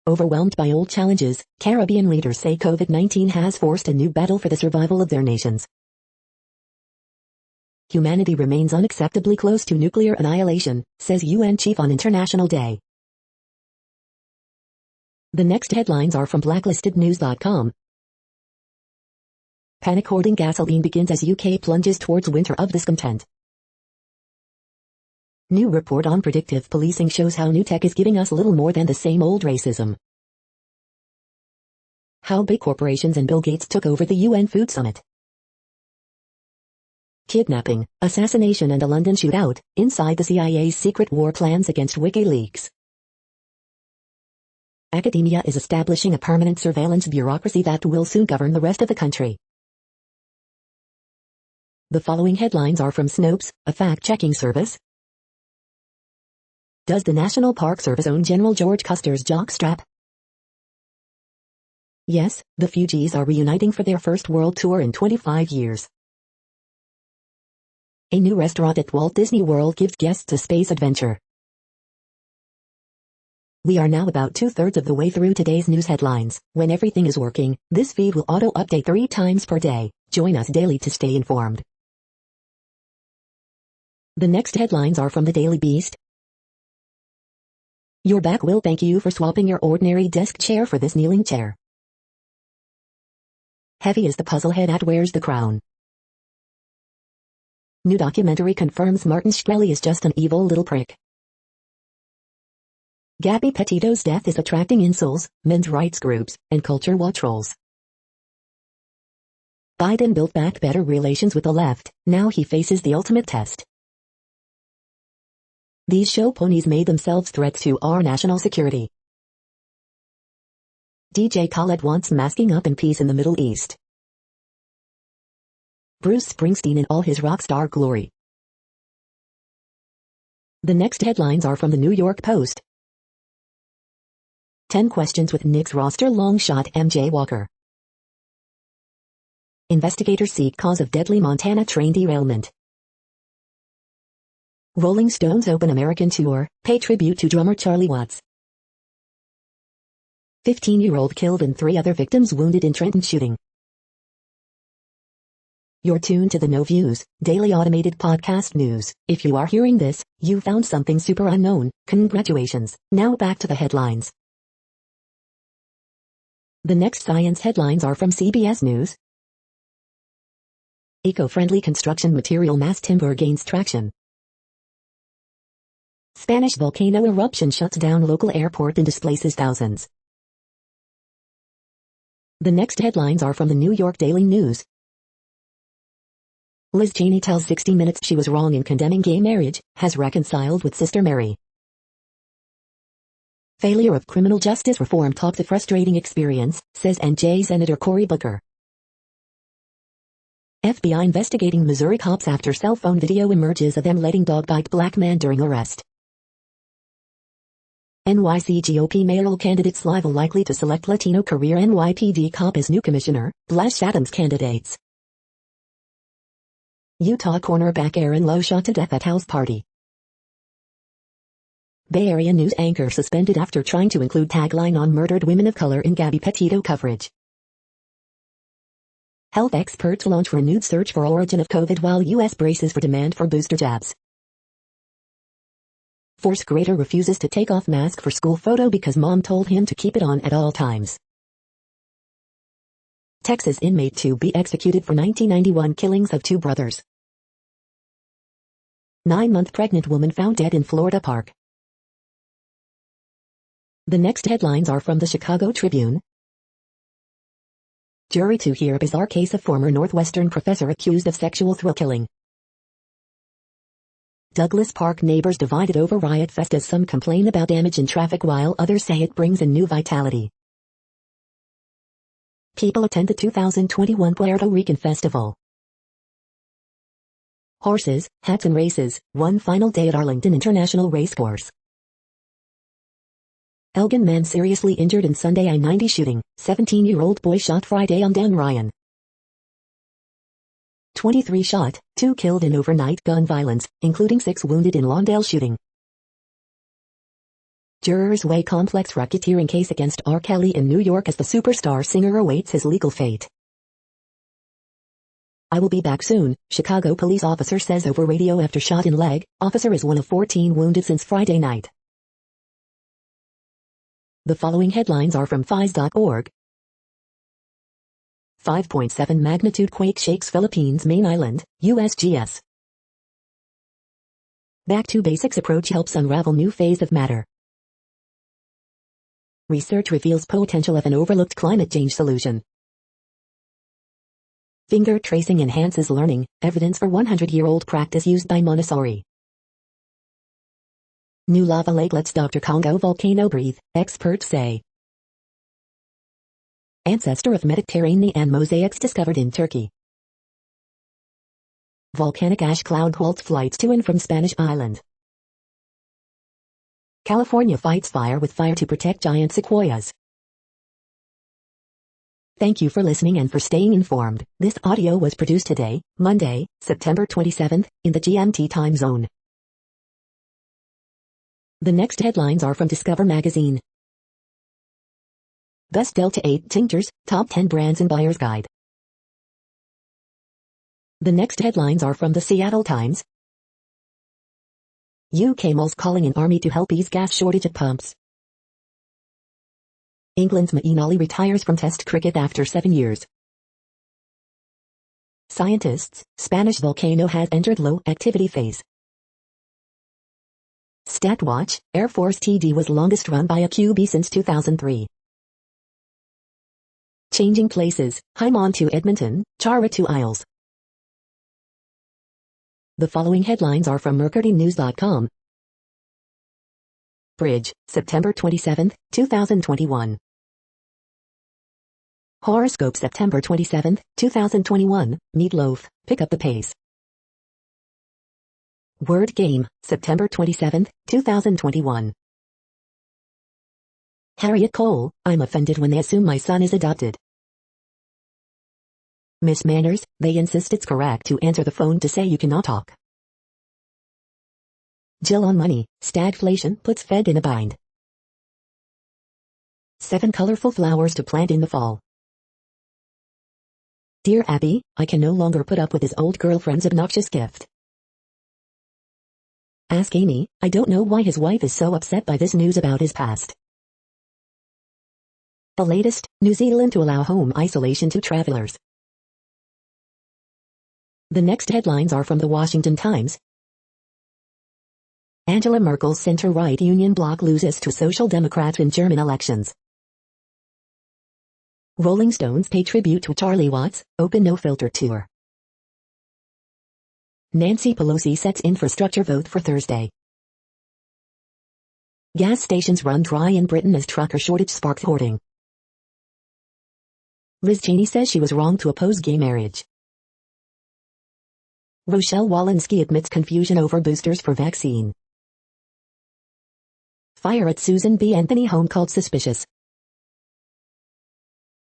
Overwhelmed by old challenges, Caribbean leaders say COVID-19 has forced a new battle for the survival of their nations. Humanity remains unacceptably close to nuclear annihilation, says UN Chief on International Day. The next headlines are from blacklistednews.com. Panic hoarding gasoline begins as UK plunges towards winter of discontent. New report on predictive policing shows how new tech is giving us little more than the same old racism. How big corporations and Bill Gates took over the UN Food Summit. Kidnapping, assassination and a London shootout, inside the CIA's secret war plans against WikiLeaks. Academia is establishing a permanent surveillance bureaucracy that will soon govern the rest of the country. The following headlines are from Snopes, a fact-checking service. Does the National Park Service own General George Custer's jockstrap? Yes, the Fugees are reuniting for their first world tour in 25 years. A new restaurant at Walt Disney World gives guests a space adventure. We are now about 2/3 of the way through today's news headlines. When everything is working, this feed will auto-update 3 times per day. Join us daily to stay informed. The next headlines are from the Daily Beast. Your back will thank you for swapping your ordinary desk chair for this kneeling chair. Heavy as the puzzle head at Where's the Crown? New documentary confirms Martin Shkreli is just an evil little prick. Gabby Petito's death is attracting insults, men's rights groups, and culture war trolls. Biden built back better relations with the left, now he faces the ultimate test. These show ponies made themselves threats to our national security. DJ Khaled wants masking up in peace in the Middle East. Bruce Springsteen in all his rock star glory. The next headlines are from the New York Post. 10 questions with Knicks roster long shot MJ Walker. Investigators seek cause of deadly Montana train derailment. Rolling Stones open American tour, pay tribute to drummer Charlie Watts. 15-year-old killed and 3 other victims wounded in Trenton shooting. You're tuned to the No Views, daily automated podcast news. If you are hearing this, you found something super unknown. Congratulations. Now back to the headlines. The next science headlines are from CBS News. Eco-friendly construction material mass timber gains traction. Spanish volcano eruption shuts down local airport and displaces thousands. The next headlines are from the New York Daily News. Liz Cheney tells 60 Minutes she was wrong in condemning gay marriage, has reconciled with Sister Mary. Failure of criminal justice reform topped a frustrating experience, says NJ Senator Cory Booker. FBI investigating Missouri cops after cell phone video emerges of them letting dog bite black man during arrest. NYC GOP mayoral candidate Sliva likely to select Latino career NYPD cop as new commissioner, Blash Adams candidates. Utah cornerback Aaron Lowe shot to death at house party. Bay Area news anchor suspended after trying to include tagline on murdered women of color in Gabby Petito coverage. Health experts launch renewed search for origin of COVID while U.S. braces for demand for booster jabs. Fourth grader refuses to take off mask for school photo because mom told him to keep it on at all times. Texas inmate to be executed for 1991 killings of 2 brothers. 9-month pregnant woman found dead in Florida park. The next headlines are from the Chicago Tribune. Jury to hear bizarre case of former Northwestern professor accused of sexual thrill killing. Douglas Park neighbors divided over riot fest as some complain about damage in traffic while others say it brings in new vitality. People attend the 2021 Puerto Rican festival. Horses, hats and races, one final day at Arlington International Racecourse. Elgin man seriously injured in Sunday I-90 shooting, 17-year-old boy shot Friday on Dan Ryan. 23 shot, 2 killed in overnight gun violence, including 6 wounded in Lawndale shooting. Jurors weigh complex racketeering case against R. Kelly in New York as the superstar singer awaits his legal fate. I will be back soon, Chicago police officer says over radio after shot in leg. Officer is one of 14 wounded since Friday night. The following headlines are from FIS.org. 5.7 magnitude quake shakes Philippines main island, USGS. Back to basics approach helps unravel new phase of matter. Research reveals potential of an overlooked climate change solution. Finger tracing enhances learning, evidence for 100-year-old practice used by Montessori. New lava lake lets Dr. Congo volcano breathe, experts say. Ancestor of Mediterranean mosaics discovered in Turkey. Volcanic ash cloud halts flights to and from Spanish Island. California fights fire with fire to protect giant sequoias. Thank you for listening and for staying informed. This audio was produced today, Monday, September 27th, in the GMT time zone. The next headlines are from Discover magazine. Best Delta 8 tinctures, top 10 brands and buyer's guide. The next headlines are from the Seattle Times. UK malls calling an army to help ease gas shortage at pumps. England's Moeen Ali retires from Test cricket after 7 years. Scientists, Spanish volcano has entered low activity phase. StatWatch, Air Force TD was longest run by a QB since 2003. Changing places, Haimon to Edmonton, Chara to Isles. The following headlines are from mercurynews.com. Bridge, September 27, 2021. Horoscope September 27, 2021, Meatloaf, pick up the pace. Word game, September 27, 2021. Harriet Cole, I'm offended when they assume my son is adopted. Miss Manners, they insist it's correct to answer the phone to say you cannot talk. Jill on money, stagflation puts Fed in a bind. 7 colorful flowers to plant in the fall. Dear Abby, I can no longer put up with his old girlfriend's obnoxious gift. Ask Amy, I don't know why his wife is so upset by this news about his past. The latest, New Zealand to allow home isolation to travelers. The next headlines are from the Washington Times. Angela Merkel's center-right Union bloc loses to Social Democrats in German elections. Rolling Stones pay tribute to Charlie Watts, open no-filter tour. Nancy Pelosi sets infrastructure vote for Thursday. Gas stations run dry in Britain as trucker shortage sparks hoarding. Liz Cheney says she was wrong to oppose gay marriage. Rochelle Walensky admits confusion over boosters for vaccine. Fire at Susan B. Anthony home called suspicious.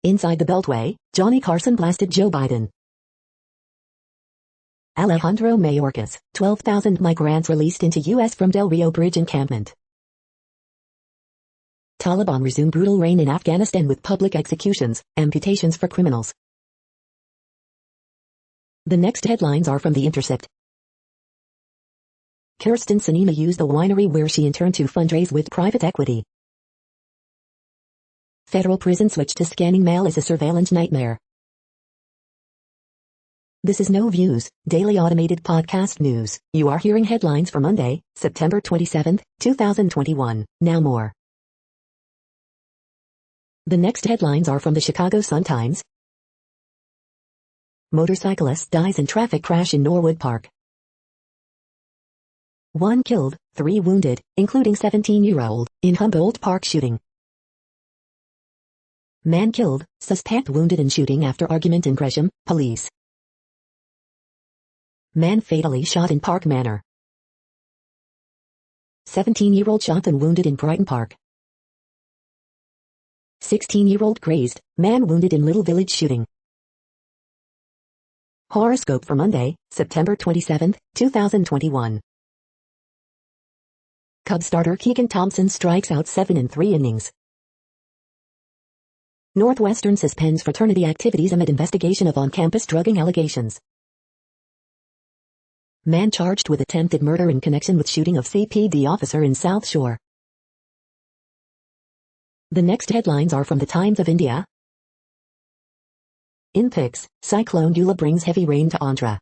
Inside the Beltway, Johnny Carson blasted Joe Biden. Alejandro Mayorkas, 12,000 migrants released into U.S. from Del Rio Bridge encampment. Taliban resume brutal reign in Afghanistan with public executions, amputations for criminals. The next headlines are from The Intercept. Kirsten Sinema used the winery where she interned to fundraise with private equity. Federal prison switch to scanning mail is a surveillance nightmare. This is No Views, daily automated podcast news. You are hearing headlines for Monday, September 27, 2021. Now more. The next headlines are from the Chicago Sun-Times. Motorcyclist dies in traffic crash in Norwood Park. 1 killed, 3 wounded, including 17-year-old, in Humboldt Park shooting. Man killed, suspect wounded in shooting after argument in Gresham, police. Man fatally shot in Park Manor. 17-year-old shot and wounded in Brighton Park. 16-year-old grazed, man wounded in Little Village shooting. Horoscope for Monday, September 27, 2021. Cubs starter Keegan Thompson strikes out 7 in 3 innings. Northwestern suspends fraternity activities amid investigation of on-campus drugging allegations. Man charged with attempted murder in connection with shooting of CPD officer in South Shore. The next headlines are from the Times of India. In pics, Cyclone Eula brings heavy rain to Andhra.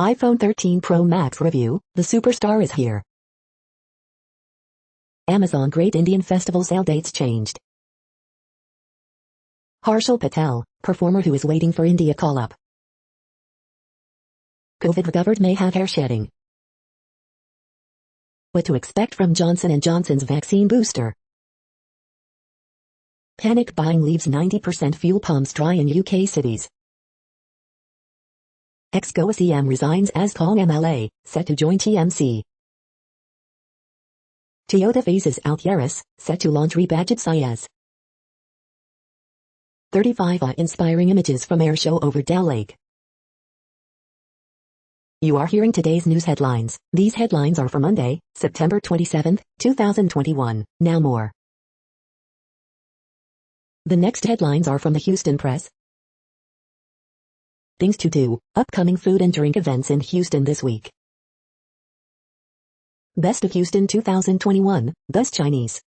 iPhone 13 Pro Max review, the superstar is here. Amazon Great Indian Festival sale dates changed. Harshal Patel, performer who is waiting for India call-up. COVID recovered may have hair shedding. What to expect from Johnson & Johnson's vaccine booster. Panic buying leaves 90% fuel pumps dry in UK cities. Ex-Goa CM resigns as Pong MLA, set to join TMC. Toyota phases out Yaris, set to launch rebadged Ciaz. 35 inspiring images from air show over Dell Lake. You are hearing today's news headlines. These headlines are for Monday, September 27, 2021. Now more. The next headlines are from the Houston Press. Things to do, upcoming food and drink events in Houston this week. Best of Houston 2021, Best Chinese.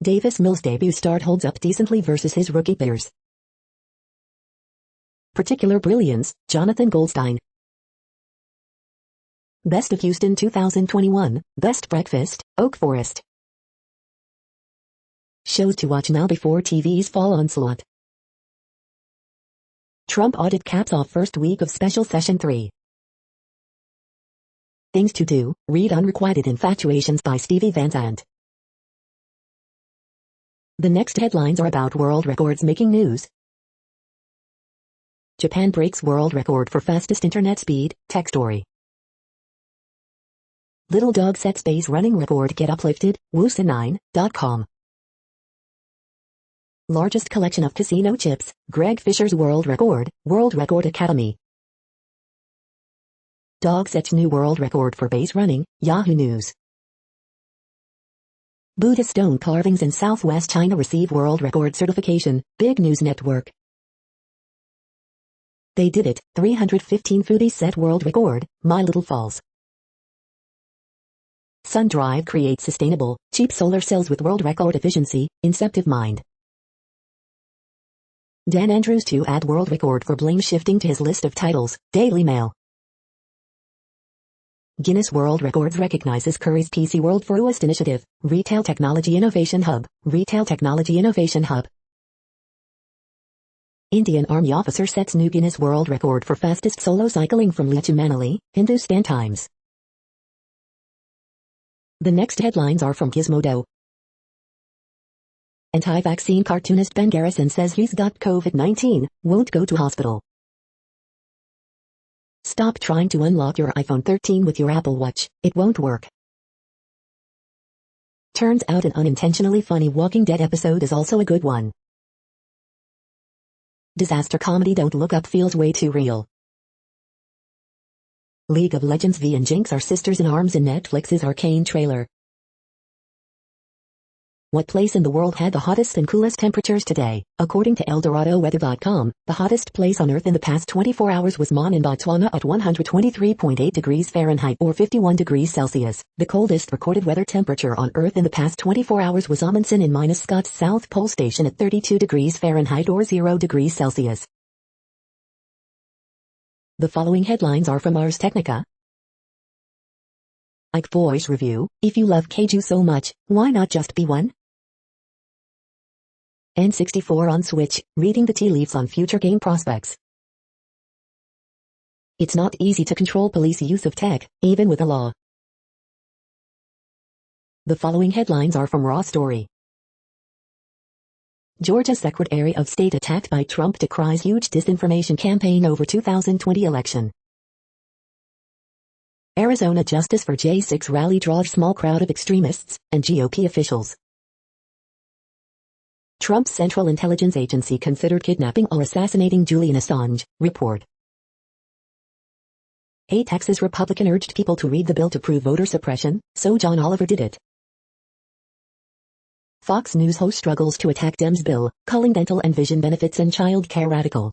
Davis Mills debut start holds up decently versus his rookie peers. Particular brilliance, Jonathan Goldstein. Best of Houston 2021, Best Breakfast, Oak Forest. Shows to watch now before TV's fall onslaught. Trump audit caps off first week of special session 3. Things to do, read Unrequited Infatuations by Stevie Van Zandt. The next headlines are about world records making news. Japan breaks world record for fastest internet speed, tech story. Little dog sets base running record get uplifted, woosa9.com. Largest collection of casino chips, Greg Fisher's World Record Academy. Dog sets new world record for base running, Yahoo News. Buddhist stone carvings in southwest China receive world record certification, Big News Network. They did it, 315 foodies set world record, My Little Falls. SunDrive creates sustainable, cheap solar cells with world record efficiency, Inceptive Mind. Dan Andrews to add world record for blame shifting to his list of titles, Daily Mail. Guinness World Records recognizes Curry's PC World First Initiative, Retail Technology Innovation Hub. Indian Army officer sets new Guinness World Record for fastest solo cycling from Leh to Manali, Hindustan Times. The next headlines are from Gizmodo. Anti-vaccine cartoonist Ben Garrison says he's got COVID-19, won't go to hospital. Stop trying to unlock your iPhone 13 with your Apple Watch, it won't work. Turns out an unintentionally funny Walking Dead episode is also a good one. Disaster comedy Don't Look Up feels way too real. League of Legends V and Jinx are sisters in arms in Netflix's Arcane trailer. What place in the world had the hottest and coolest temperatures today? According to ElDoradoWeather.com, the hottest place on Earth in the past 24 hours was Mon in Botswana at 123.8 degrees Fahrenheit or 51 degrees Celsius. The coldest recorded weather temperature on Earth in the past 24 hours was Amundsen in Scott's South Pole Station at 32 degrees Fahrenheit or 0 degrees Celsius. The following headlines are from Ars Technica. Ike Voice Review, if you love Kaiju so much, why not just be one? N64 on Switch, reading the tea leaves on future game prospects. It's not easy to control police use of tech, even with a law. The following headlines are from Raw Story. Georgia Secretary of State attacked by Trump decries huge disinformation campaign over 2020 election. Arizona Justice for J6 rally draws small crowd of extremists and GOP officials. Trump's Central Intelligence Agency considered kidnapping or assassinating Julian Assange, report. A Texas Republican urged people to read the bill to prove voter suppression, so John Oliver did it. Fox News host struggles to attack Dems bill, calling dental and vision benefits and child care radical.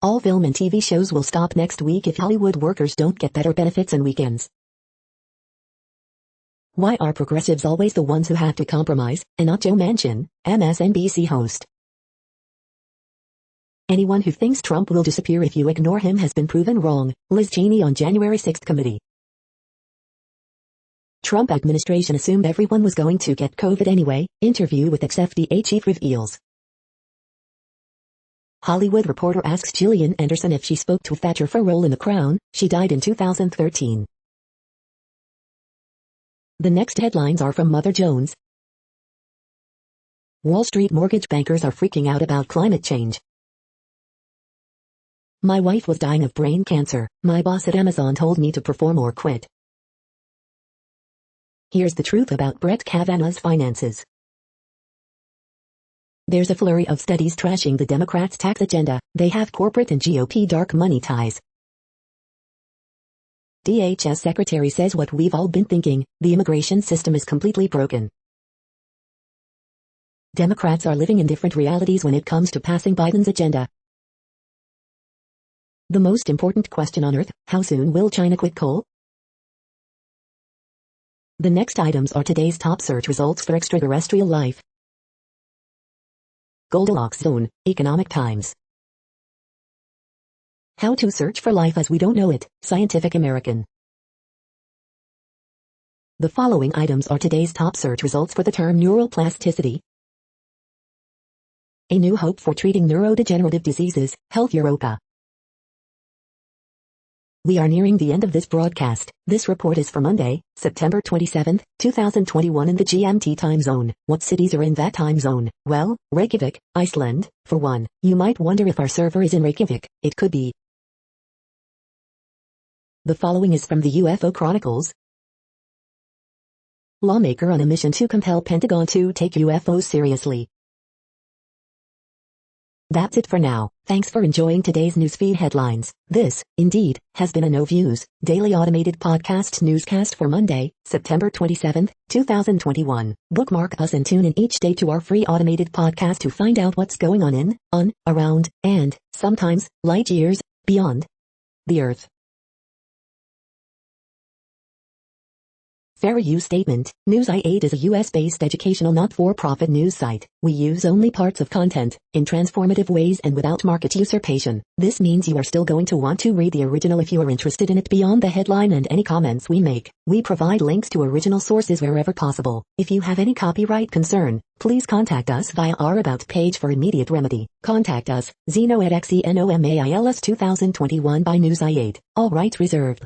All film and TV shows will stop next week if Hollywood workers don't get better benefits and weekends. Why are progressives always the ones who have to compromise, and not Joe Manchin, MSNBC host? Anyone who thinks Trump will disappear if you ignore him has been proven wrong, Liz Cheney on January 6 committee. Trump administration assumed everyone was going to get COVID anyway, interview with ex-FDA chief reveals. Hollywood Reporter asks Gillian Anderson if she spoke to Thatcher for role in The Crown. She died in 2013. The next headlines are from Mother Jones. Wall Street mortgage bankers are freaking out about climate change. My wife was dying of brain cancer. My boss at Amazon told me to perform or quit. Here's the truth about Brett Kavanaugh's finances. There's a flurry of studies trashing the Democrats' tax agenda. They have corporate and GOP dark money ties. DHS Secretary says what we've all been thinking, the immigration system is completely broken. Democrats are living in different realities when it comes to passing Biden's agenda. The most important question on Earth, how soon will China quit coal? The next items are today's top search results for extraterrestrial life. Goldilocks Zone, Economic Times. How to search for life as we don't know it, Scientific American. The following items are today's top search results for the term neuroplasticity. A new hope for treating neurodegenerative diseases, Health Europa. We are nearing the end of this broadcast. This report is for Monday, September 27, 2021 in the GMT time zone. What cities are in that time zone? Well, Reykjavik, Iceland, for one. You might wonder if our server is in Reykjavik. It could be. The following is from the UFO Chronicles. Lawmaker on a mission to compel Pentagon to take UFOs seriously. That's it for now. Thanks for enjoying today's newsfeed headlines. This, indeed, has been a No Views, daily automated podcast newscast for Monday, September 27, 2021. Bookmark us and tune in each day to our free automated podcast to find out what's going on, around, and, sometimes, light years, beyond the Earth. Fair use statement. News8 is a US-based educational not-for-profit news site. We use only parts of content, in transformative ways and without market usurpation. This means you are still going to want to read the original if you are interested in it beyond the headline and any comments we make. We provide links to original sources wherever possible. If you have any copyright concern, please contact us via our About page for immediate remedy. Contact us, Zeno at XENOMAILS 2021 by News8. All rights reserved.